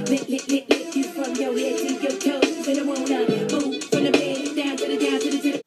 Lick you from your head to your toes, and I wanna move from the bed down to the.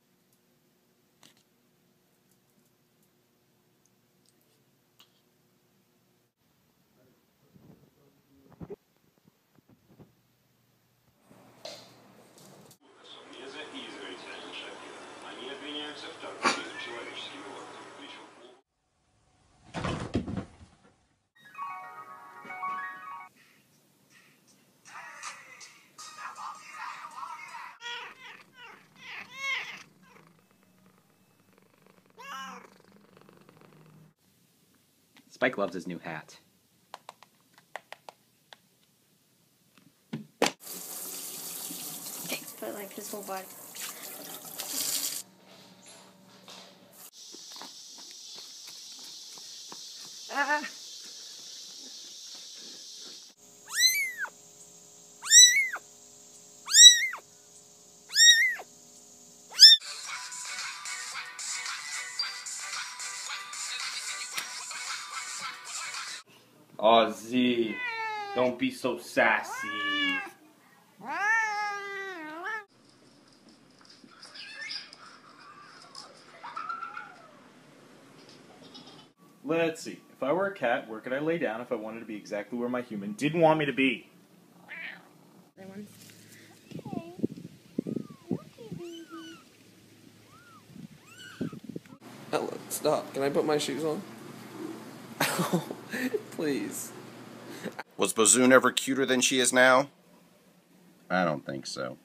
Spike loves his new hat. Okay, but like his whole body. Ah! Aw, Z, don't be so sassy. Let's see. If I were a cat, where could I lay down if I wanted to be exactly where my human didn't want me to be? Other ones. Ella, stop. Can I put my shoes on? Please. Was Bazoon ever cuter than she is now? I don't think so.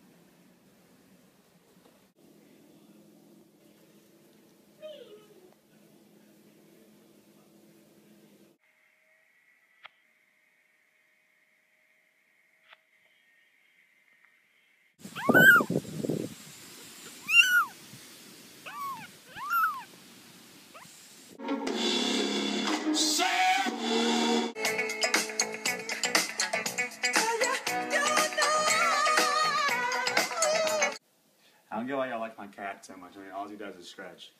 I don't get why y'all like my cat so much. I mean, all he does is scratch.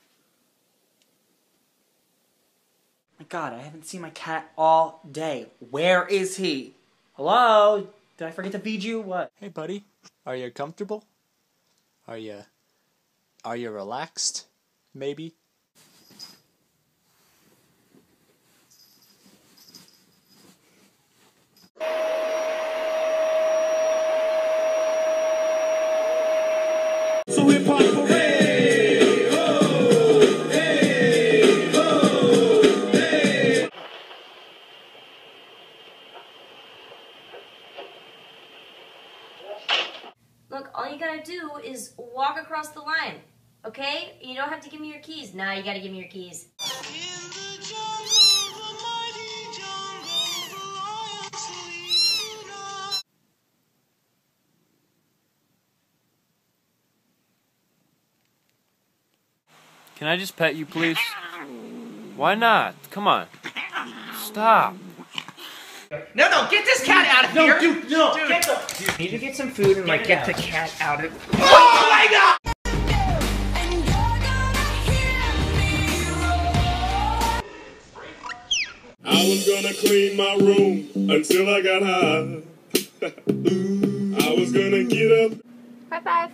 My God, I haven't seen my cat all day. Where is he? Hello? Did I forget to feed you? What? Hey, buddy. Are you comfortable? Are you relaxed? Maybe? So hip hop parade. Oh, hey, oh, hey. Look, all you gotta do is walk across the line, okay? You don't have to give me your keys. Nah, you gotta give me your keys. Can I just pet you, please? Why not? Come on. Stop. No, get this cat out of here! Dude, no! Get the... You need to get some food and, like, get the cat out of... Oh my God! I was gonna clean my room until I got high. I was gonna get up. High five.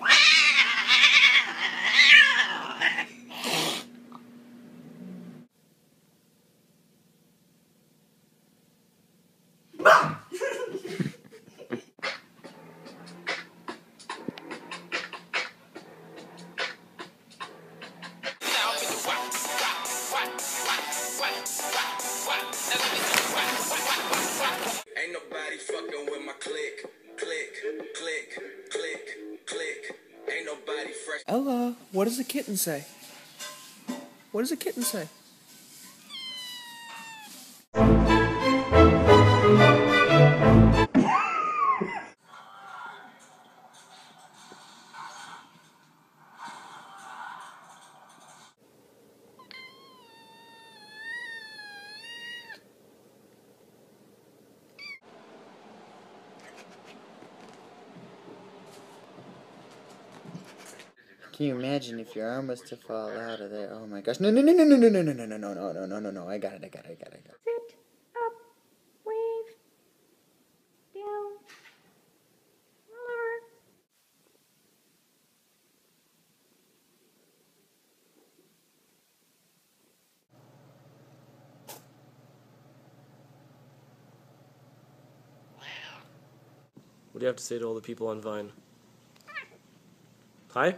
Ain't nobody fucking with my click, click, click, click, click. Ain't nobody fresh. Ella, what does a kitten say? What does a kitten say? Can you imagine if your arm was to fall out of there? Oh my gosh. No, no, no, no, no, no, no, no, no, no, no, no, no, no, no, no. I got it. Sit up, wave, down, lower. What do you have to say to all the people on Vine? Hi?